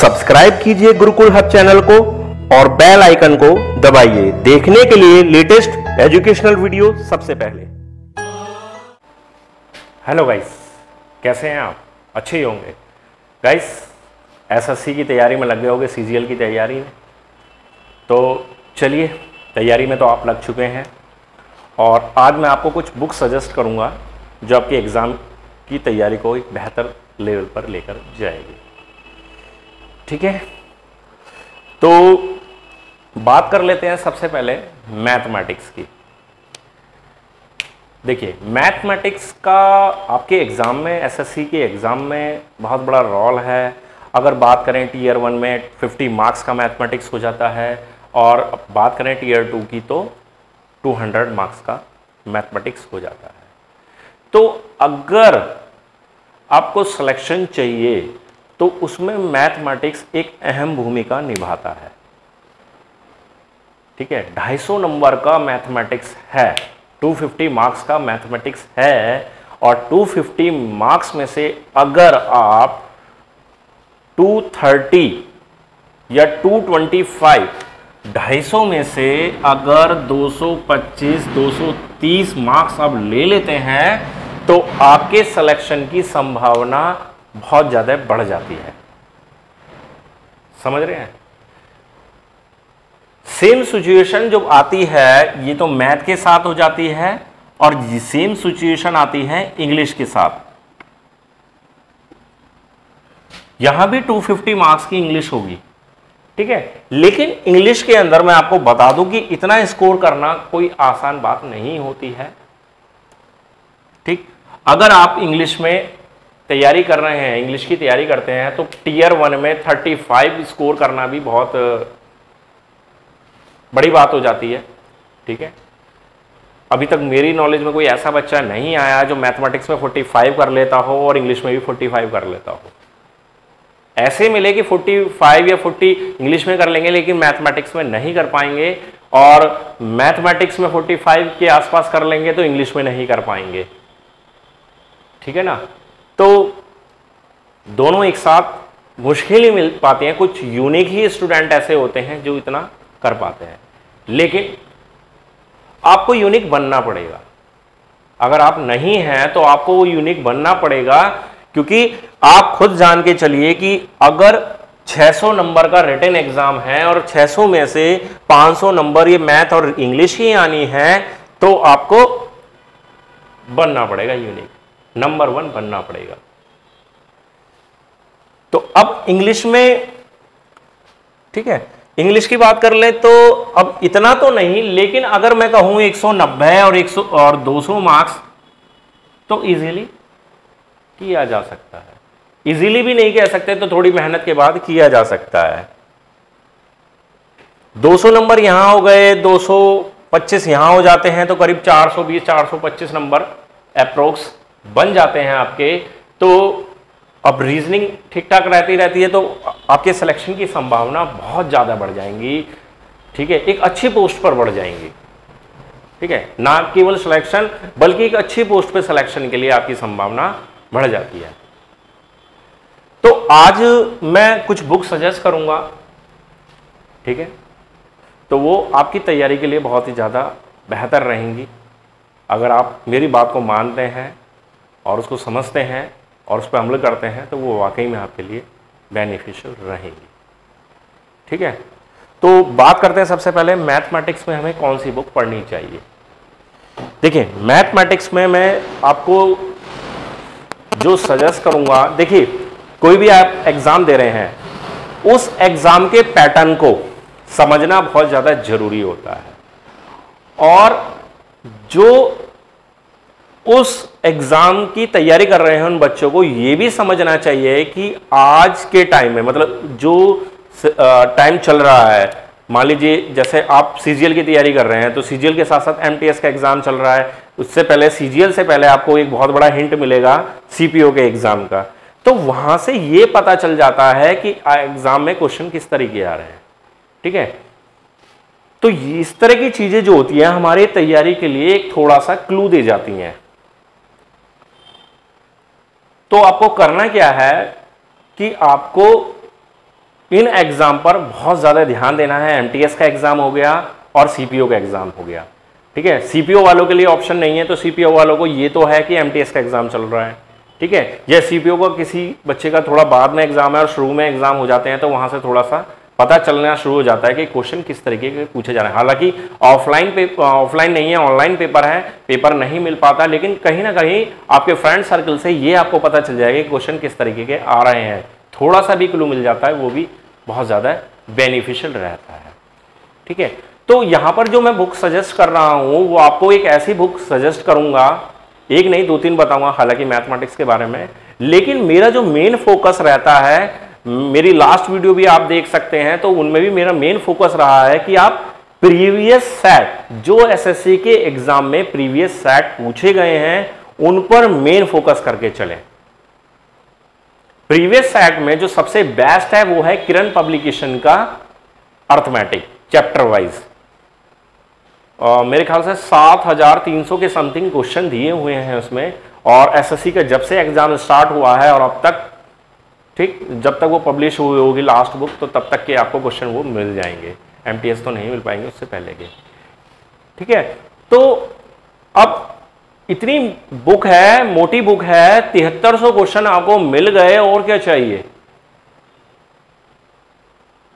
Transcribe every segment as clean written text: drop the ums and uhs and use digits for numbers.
Subscribe कीजिए Gurukul hub channel को और बेल आइकन को दबाइए देखने के लिए लेटेस्ट एजुकेशनल वीडियो सबसे पहले। हेलो गाइस, कैसे हैं आप? अच्छे ही होंगे गाइस। एसएससी की तैयारी में लग गए होंगे, सीजीएल की तैयारी में। तो चलिए, तैयारी में तो आप लग चुके हैं और आज मैं आपको कुछ बुक सजेस्ट करूंगा जो आपके एग्ज़ाम की तैयारी को एक बेहतर लेवल पर लेकर जाएगी। ठीक है, तो बात कर लेते हैं सबसे पहले मैथमेटिक्स की। देखिए, मैथमेटिक्स का आपके एग्ज़ाम में, एसएससी के एग्ज़ाम में बहुत बड़ा रोल है। अगर बात करें टीयर 1 में 50 मार्क्स का मैथमेटिक्स हो जाता है और बात करें टीयर 2 की तो 200 मार्क्स का मैथमेटिक्स हो जाता है। तो अगर आपको सिलेक्शन चाहिए तो उसमें मैथमेटिक्स एक अहम भूमिका निभाता है। ठीक है, 250 नंबर का मैथमेटिक्स है, 250 मार्क्स का मैथमेटिक्स है और 250 मार्क्स में से अगर आप 230 या 225, 250 में से अगर 225, 230 मार्क्स आप ले लेते हैं तो आपके सिलेक्शन की संभावना बहुत ज़्यादा बढ़ जाती है। समझ रहे हैं? सेम सिचुएशन जो आती है ये तो मैथ के साथ हो जाती है और सेम सिचुएशन आती है इंग्लिश के साथ। यहां भी 250 मार्क्स की इंग्लिश होगी। ठीक है, लेकिन इंग्लिश के अंदर मैं आपको बता दूं कि इतना स्कोर करना कोई आसान बात नहीं होती है। ठीक, अगर आप इंग्लिश में तैयारी कर रहे हैं, इंग्लिश की तैयारी करते हैं तो टीयर 1 में 35 स्कोर करना भी बहुत बड़ी बात हो जाती है। ठीक है, अभी तक मेरी नॉलेज में कोई ऐसा बच्चा नहीं आया जो मैथमेटिक्स में 45 कर लेता हो और इंग्लिश में भी 45 कर लेता हो। ऐसे मिले कि 45 या 40 इंग्लिश में कर लेंगे लेकिन मैथमेटिक्स में नहीं कर पाएंगे, और मैथमेटिक्स में 45 के आसपास कर लेंगे तो इंग्लिश में नहीं कर पाएंगे। ठीक है ना? तो दोनों एक साथ मुश्किल ही मिल पाते हैं। कुछ यूनिक ही स्टूडेंट ऐसे होते हैं जो इतना कर पाते हैं, लेकिन आपको यूनिक बनना पड़ेगा। अगर आप नहीं हैं तो आपको वो यूनिक बनना पड़ेगा, क्योंकि आप खुद जान के चलिए कि अगर 600 नंबर का रिटन एग्जाम है और 600 में से 500 नंबर ये मैथ और इंग्लिश ही आनी है तो आपको बनना पड़ेगा यूनिक, नंबर 1 बनना पड़ेगा। तो अब इंग्लिश में, ठीक है, इंग्लिश की बात कर ले तो अब इतना तो नहीं, लेकिन अगर मैं कहूं 190 और 100 और 200 मार्क्स तो इजीली किया जा सकता है। इजीली भी नहीं कह सकते तो थोड़ी मेहनत के बाद किया जा सकता है। 200 नंबर यहां हो गए, 225 यहां हो जाते हैं तो करीब 420, 425 नंबर अप्रोक्स बन जाते हैं आपके। तो अब रीजनिंग ठीक ठाक रहती है तो आपके सिलेक्शन की संभावना बहुत ज़्यादा बढ़ जाएंगी। ठीक है, एक अच्छी पोस्ट पर बढ़ जाएंगी। ठीक है, ना केवल सिलेक्शन बल्कि एक अच्छी पोस्ट पे सिलेक्शन के लिए आपकी संभावना बढ़ जाती है। तो आज मैं कुछ बुक सजेस्ट करूंगा। ठीक है, तो वो आपकी तैयारी के लिए बहुत ही ज़्यादा बेहतर रहेंगी। अगर आप मेरी बात को मानते हैं और उसको समझते हैं और उस पर अमल करते हैं तो वो वाकई में आपके लिए बेनिफिशियल रहेंगी। ठीक है, तो बात करते हैं सबसे पहले मैथमेटिक्स में हमें कौन सी बुक पढ़नी चाहिए। देखिए, मैथमेटिक्स में मैं आपको जो सजेस्ट करूंगा, देखिए कोई भी आप एग्जाम दे रहे हैं उस एग्जाम के पैटर्न को समझना बहुत ज़्यादा जरूरी होता है, और जो उस एग्जाम की तैयारी कर रहे हैं उन बच्चों को यह भी समझना चाहिए कि आज के टाइम में, मतलब जो टाइम चल रहा है, मान लीजिए जैसे आप सीजीएल की तैयारी कर रहे हैं तो सीजीएल के साथ साथ एमटीएस का एग्जाम चल रहा है, उससे पहले सीजीएल से पहले आपको एक बहुत बड़ा हिंट मिलेगा सीपीओ के एग्जाम का। तो वहां से यह पता चल जाता है कि एग्जाम में क्वेश्चन किस तरीके आ रहे हैं। ठीक है, तो इस तरह की चीजें जो होती हैं हमारी तैयारी के लिए एक थोड़ा सा क्लू दे जाती हैं। तो आपको करना क्या है कि आपको इन एग्जाम पर बहुत ज्यादा ध्यान देना है। एमटीएस का एग्जाम हो गया और सीपीओ का एग्जाम हो गया, ठीक है। सीपीओ वालों के लिए ऑप्शन नहीं है, तो सीपीओ वालों को ये तो है कि एमटीएस का एग्जाम चल रहा है, ठीक है। या सीपीओ का किसी बच्चे का थोड़ा बाद में एग्जाम है और शुरू में एग्जाम हो जाते हैं, तो वहां से थोड़ा सा पता चलना शुरू हो जाता है कि क्वेश्चन किस तरीके के पूछे जा रहे हैं। हालांकि ऑफलाइन नहीं है, ऑनलाइन पेपर है, पेपर नहीं मिल पाता, लेकिन कहीं ना कहीं आपके फ्रेंड सर्कल से ये आपको पता चल जाएगा कि क्वेश्चन किस तरीके के आ रहे हैं। थोड़ा सा भी क्लू मिल जाता है, वो भी बहुत ज़्यादा बेनिफिशियल रहता है, ठीक है। तो यहाँ पर जो मैं बुक सजेस्ट कर रहा हूँ वो आपको एक ऐसी बुक सजेस्ट करूँगा, एक नहीं 2-3 बताऊँगा, हालांकि मैथमेटिक्स के बारे में, लेकिन मेरा जो मेन फोकस रहता है, मेरी लास्ट वीडियो भी आप देख सकते हैं, तो उनमें भी मेरा मेन फोकस रहा है कि आप प्रीवियस सेट, जो एसएससी के एग्जाम में प्रीवियस सेट पूछे गए हैं, उन पर मेन फोकस करके चलें। प्रीवियस सेट में जो सबसे बेस्ट है वो है किरण पब्लिकेशन का अर्थमेटिक चैप्टर वाइज। मेरे ख्याल से 7300 के समथिंग क्वेश्चन दिए हुए हैं उसमें, और एसएससी का जब से एग्जाम स्टार्ट हुआ है और अब तक, ठीक, जब तक वो पब्लिश हुई होगी लास्ट बुक, तो तब तक के आपको क्वेश्चन वो मिल जाएंगे। एमटीएस तो नहीं मिल पाएंगे उससे पहले के, ठीक है। तो अब इतनी बुक है, मोटी बुक है, 7300 क्वेश्चन आपको मिल गए, और क्या चाहिए,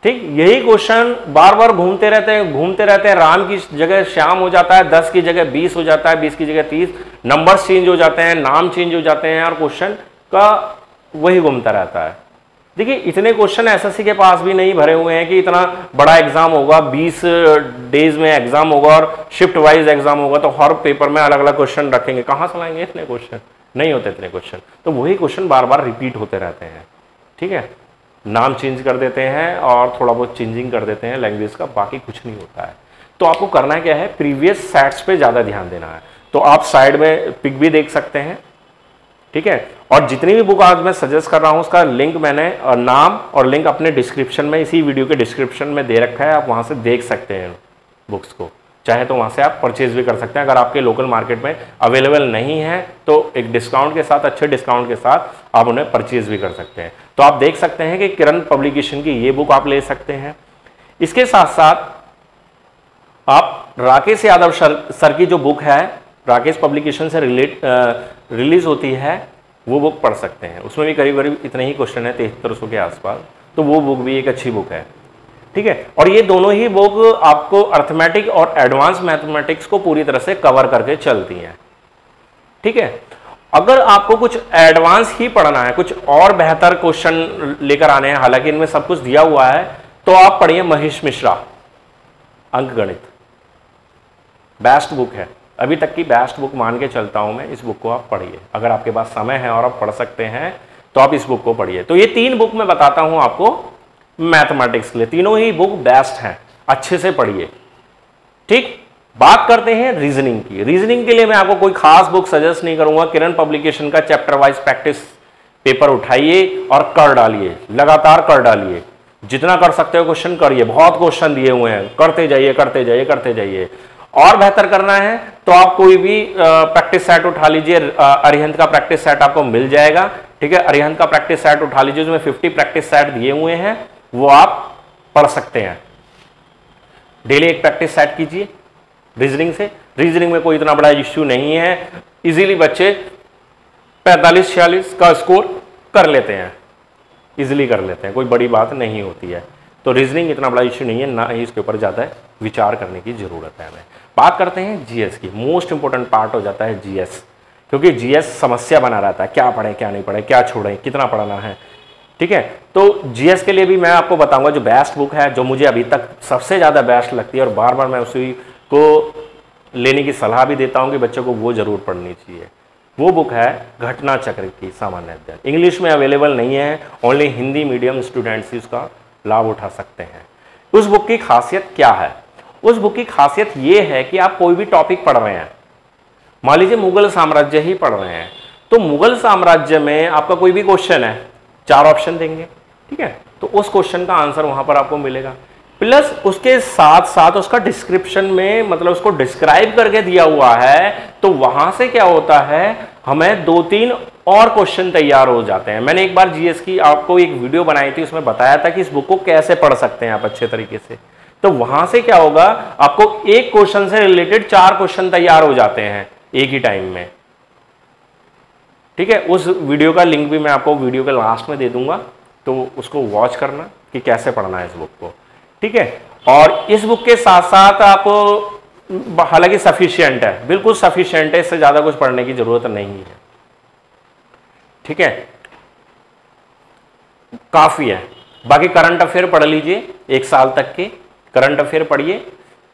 ठीक। यही क्वेश्चन बार बार घूमते रहते हैं। राम की जगह श्याम हो जाता है, 10 की जगह 20 हो जाता है, 20 की जगह 30, नंबर्स चेंज हो जाते हैं, नाम चेंज हो जाते हैं, और क्वेश्चन का वही घूमता रहता है। देखिए, इतने क्वेश्चन एसएससी के पास भी नहीं भरे हुए हैं कि इतना बड़ा एग्जाम होगा, 20 डेज में एग्जाम होगा और शिफ्ट वाइज एग्जाम होगा, तो हर पेपर में अलग अलग क्वेश्चन रखेंगे। कहां से लाएंगे इतने क्वेश्चन? नहीं होते इतने क्वेश्चन, तो वही क्वेश्चन बार बार रिपीट होते रहते हैं, ठीक है। नाम चेंज कर देते हैं और थोड़ा बहुत चेंजिंग कर देते हैं लैंग्वेज का, बाकी कुछ नहीं होता है। तो आपको करना क्या है, प्रीवियस सेट्स पे ज्यादा ध्यान देना है। तो आप साइड में पिक भी देख सकते हैं, ठीक है। और जितनी भी बुक आज मैं सजेस्ट कर रहा हूं उसका लिंक मैंने नाम और लिंक अपने डिस्क्रिप्शन में, इसी वीडियो के डिस्क्रिप्शन में दे रखा है, आप वहां से देख सकते हैं बुक्स को। चाहे तो वहां से आप परचेज भी कर सकते हैं। अगर आपके लोकल मार्केट में अवेलेबल नहीं है तो एक डिस्काउंट के साथ, अच्छे डिस्काउंट के साथ आप उन्हें परचेज भी कर सकते हैं। तो आप देख सकते हैं कि किरण पब्लिकेशन की ये बुक आप ले सकते हैं। इसके साथ साथ आप राकेश यादव सर की जो बुक है, राकेश पब्लिकेशन से रिलीज होती है, वो बुक पढ़ सकते हैं। उसमें भी करीब करीब इतने ही क्वेश्चन है, 7300 के आसपास, तो वो बुक भी एक अच्छी बुक है, ठीक है। और ये दोनों ही बुक आपको अर्थमेटिक और एडवांस मैथमेटिक्स को पूरी तरह से कवर करके चलती हैं, ठीक है। अगर आपको कुछ एडवांस ही पढ़ना है, कुछ और बेहतर क्वेश्चन लेकर आने हैं, हालांकि इनमें सब कुछ दिया हुआ है, तो आप पढ़िए महेश मिश्रा अंकगणित, बेस्ट बुक है, अभी तक की बेस्ट बुक मान के चलता हूं मैं। इस बुक को आप पढ़िए, अगर आपके पास समय है और आप पढ़ सकते हैं तो आप इस बुक को पढ़िए। तो ये 3 बुक मैं बताता हूं आपको मैथमेटिक्स के लिए, तीनों ही बुक बेस्ट हैं, अच्छे से पढ़िए, ठीक। बात करते हैं रीजनिंग की। रीजनिंग के लिए मैं आपको कोई खास बुक सजेस्ट नहीं करूंगा। किरण पब्लिकेशन का चैप्टर वाइज प्रैक्टिस पेपर उठाइए और कर डालिए, लगातार कर डालिए, जितना कर सकते हो क्वेश्चन करिए। बहुत क्वेश्चन दिए हुए हैं, करते जाइए करते जाइए करते जाइए। और बेहतर करना है तो आप कोई भी प्रैक्टिस सेट उठा लीजिए, अरिहंत का प्रैक्टिस सेट आपको मिल जाएगा, ठीक है। अरिहंत का प्रैक्टिस सेट उठा लीजिए, उसमें 50 प्रैक्टिस सेट दिए हुए हैं, वो आप पढ़ सकते हैं। डेली एक प्रैक्टिस सेट कीजिए रीजनिंग से। रीजनिंग में कोई इतना बड़ा इश्यू नहीं है, इजीली बच्चे 45-46 का स्कोर कर लेते हैं, इजीली कर लेते हैं, कोई बड़ी बात नहीं होती है। तो रीजनिंग इतना बड़ा इश्यू नहीं है, ना ही इसके ऊपर ज़्यादा विचार करने की जरूरत है हमें। बात करते हैं जीएस की। मोस्ट इंपॉर्टेंट पार्ट हो जाता है जीएस, क्योंकि जीएस समस्या बना रहता है, क्या पढ़ें क्या नहीं पढ़ें, क्या छोड़ें, कितना पढ़ना है, ठीक है। तो जीएस के लिए भी मैं आपको बताऊंगा जो बेस्ट बुक है, जो मुझे अभी तक सबसे ज़्यादा बेस्ट लगती है, और बार बार मैं उसी को लेने की सलाह भी देता हूं कि बच्चों को वो जरूर पढ़नी चाहिए। वो बुक है घटना चक्र की सामान्य अध्ययन। इंग्लिश में अवेलेबल नहीं है, ओनली हिंदी मीडियम स्टूडेंट्स ही उसका लाभ उठा सकते हैं। उस बुक की खासियत क्या है? उस बुक की खासियत ये है कि आप कोई भी टॉपिक पढ़ रहे हैं, मान लीजिए मुगल साम्राज्य ही पढ़ रहे हैं, तो मुगल साम्राज्य में आपका कोई भी क्वेश्चन है, 4 ऑप्शन देंगे, ठीक है, तो उस क्वेश्चन का आंसर वहां पर आपको मिलेगा। प्लस उसके साथ साथ उसका डिस्क्रिप्शन में, मतलब उसको डिस्क्राइब करके दिया हुआ है, तो वहां से क्या होता है, हमें 2-3 और क्वेश्चन तैयार हो जाते हैं। मैंने एक बार जीएस की आपको एक वीडियो बनाई थी, उसमें बताया था कि इस बुक को कैसे पढ़ सकते हैं आप अच्छे तरीके से। तो वहां से क्या होगा, आपको एक क्वेश्चन से रिलेटेड 4 क्वेश्चन तैयार हो जाते हैं एक ही टाइम में। ठीक है, उस वीडियो का लिंक भी मैं आपको वीडियो के लास्ट में दे दूंगा, तो उसको वॉच करना कि कैसे पढ़ना है इस बुक को। ठीक है, और इस बुक के साथ साथ आप, हालांकि सफिशिएंट है, बिल्कुल सफिशिएंट है, इससे ज्यादा कुछ पढ़ने की जरूरत नहीं है। ठीक है, काफी है। बाकी करंट अफेयर पढ़ लीजिए, 1 साल तक के करंट अफेयर पढ़िए,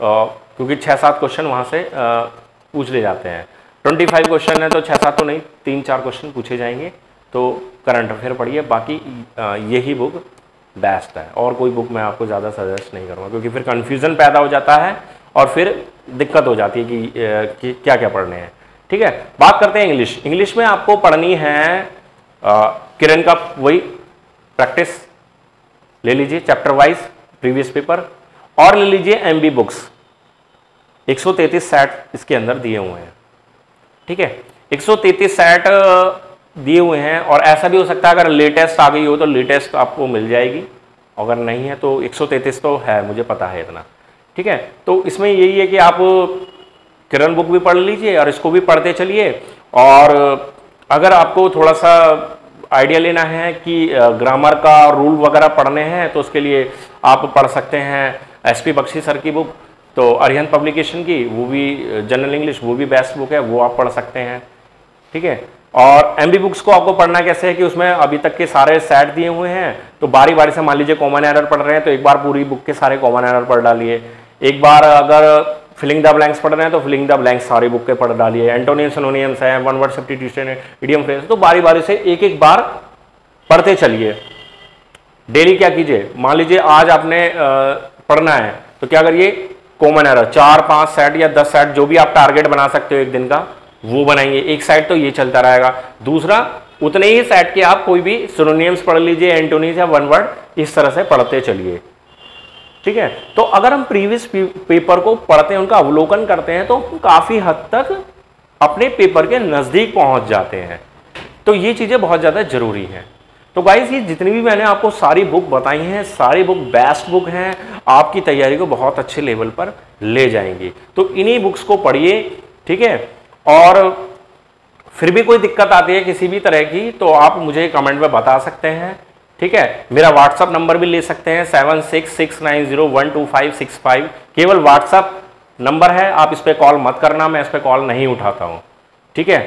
क्योंकि 6-7 क्वेश्चन वहां से पूछ ले जाते हैं। 25 क्वेश्चन है तो 6-7 तो नहीं, 3-4 क्वेश्चन पूछे जाएंगे। तो करंट अफेयर पढ़िए, बाकी यही बुक बेस्ट है, और कोई बुक मैं आपको ज़्यादा सजेस्ट नहीं करूँगा, क्योंकि फिर कन्फ्यूज़न पैदा हो जाता है और फिर दिक्कत हो जाती है कि क्या क्या पढ़ने हैं। ठीक है, बात करते हैं इंग्लिश। इंग्लिश में आपको पढ़नी है किरण का वही प्रैक्टिस ले लीजिए, चैप्टर वाइज प्रीवियस पेपर, और ले लीजिए एमबी बुक्स। 133 सेट इसके अंदर दिए हुए हैं। ठीक है, 133 सेट दिए हुए हैं, और ऐसा भी हो सकता है अगर लेटेस्ट आ गई हो तो लेटेस्ट आपको मिल जाएगी, अगर नहीं है तो 133 तो है, मुझे पता है इतना। ठीक है, तो इसमें यही है कि आप किरण बुक भी पढ़ लीजिए और इसको भी पढ़ते चलिए। और अगर आपको थोड़ा सा आइडिया लेना है कि ग्रामर का रूल वगैरह पढ़ने हैं, तो उसके लिए आप पढ़ सकते हैं एसपी बख्शी सर की बुक, तो अरिहंत पब्लिकेशन की, वो भी जनरल इंग्लिश, वो भी बेस्ट बुक है, वो आप पढ़ सकते हैं। ठीक है, और एमबी बुक्स को आपको पढ़ना कैसे है कि उसमें अभी तक के सारे सेट दिए हुए हैं, तो बारी बारी से, मान लीजिए कॉमन एरर पढ़ रहे हैं तो एक बार पूरी बुक के सारे कॉमन एरर पढ़ डालिए। एक बार अगर फिलिंग द ब्लैंक्स पढ़ रहे हैं तो फिलिंग द ब्लैंक्स सारी बुक के पढ़ डालिए। एंटोनियम सिनोनियम्स है, वन वर्ड सब्स्टिट्यूशन है, इडियम फ्रेज, तो बारी बारी से एक एक बार पढ़ते चलिए। डेली क्या कीजिए, मान लीजिए आज आपने पढ़ना है तो क्या करिए, कॉमन एरर 4-5 सेट या 10 सेट, जो भी आप टारगेट बना सकते हो एक दिन का, वो बनाएंगे। एक साइड तो ये चलता रहेगा, दूसरा उतने ही सेट के आप कोई भी सिनोनिम्स पढ़ लीजिए, एंटोनीज या वन वर्ड, इस तरह से पढ़ते चलिए। ठीक है, तो अगर हम प्रीवियस पेपर को पढ़ते हैं, उनका अवलोकन करते हैं, तो काफी हद तक अपने पेपर के नजदीक पहुंच जाते हैं। तो ये चीजें बहुत ज्यादा जरूरी हैं। तो गाइस, ये जितनी भी मैंने आपको सारी बुक बताई हैं, सारी बुक बेस्ट बुक हैं, आपकी तैयारी को बहुत अच्छे लेवल पर ले जाएंगी। तो इन्हीं बुक्स को पढ़िए। ठीक है, और फिर भी कोई दिक्कत आती है किसी भी तरह की, तो आप मुझे कमेंट में बता सकते हैं। ठीक है, मेरा व्हाट्सअप नंबर भी ले सकते हैं, 7669012565, केवल व्हाट्सअप नंबर है, आप इस पर कॉल मत करना, मैं इस पर कॉल नहीं उठाता हूँ। ठीक है,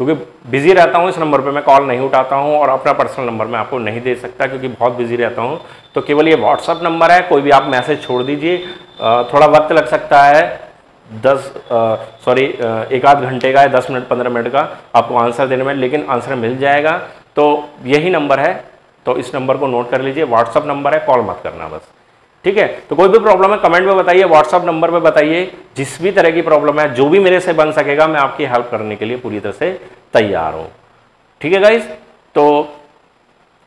क्योंकि बिजी रहता हूँ, इस नंबर पे मैं कॉल नहीं उठाता हूँ, और अपना पर्सनल नंबर मैं आपको नहीं दे सकता क्योंकि बहुत बिजी रहता हूँ। तो केवल ये व्हाट्सअप नंबर है, कोई भी आप मैसेज छोड़ दीजिए। थोड़ा वक्त लग सकता है, 1 आध घंटे का है, 10 मिनट 15 मिनट का आपको आंसर देने में, लेकिन आंसर मिल जाएगा। तो यही नंबर है, तो इस नंबर को नोट कर लीजिए, व्हाट्सअप नंबर है, कॉल मत करना बस। ठीक है, तो कोई भी प्रॉब्लम है कमेंट में बताइए, व्हाट्सअप नंबर पे बताइए, जिस भी तरह की प्रॉब्लम है, जो भी मेरे से बन सकेगा, मैं आपकी हेल्प करने के लिए पूरी तरह से तैयार हूं। ठीक है गाइज, तो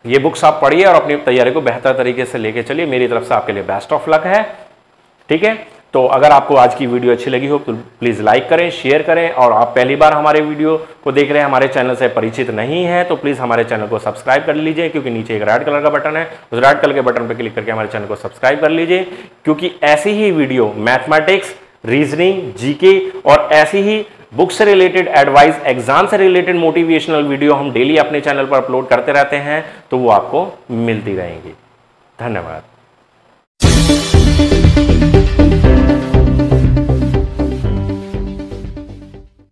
ये बुक्स आप पढ़िए और अपनी तैयारी को बेहतर तरीके से लेके चलिए। मेरी तरफ से आपके लिए बेस्ट ऑफ लक है। ठीक है, तो अगर आपको आज की वीडियो अच्छी लगी हो तो प्लीज़ लाइक करें, शेयर करें, और आप पहली बार हमारे वीडियो को देख रहे हैं, हमारे चैनल से परिचित नहीं है, तो प्लीज़ हमारे चैनल को सब्सक्राइब कर लीजिए, क्योंकि नीचे एक रेड कलर का बटन है, उस रेड कलर के बटन पर क्लिक करके हमारे चैनल को सब्सक्राइब कर लीजिए, क्योंकि ऐसी ही वीडियो मैथमेटिक्स, रीजनिंग, जीके और ऐसी ही बुक से रिलेटेड एडवाइस, एग्जाम से रिलेटेड मोटिवेशनल वीडियो हम डेली अपने चैनल पर अपलोड करते रहते हैं, तो वो आपको मिलती रहेंगी। धन्यवाद।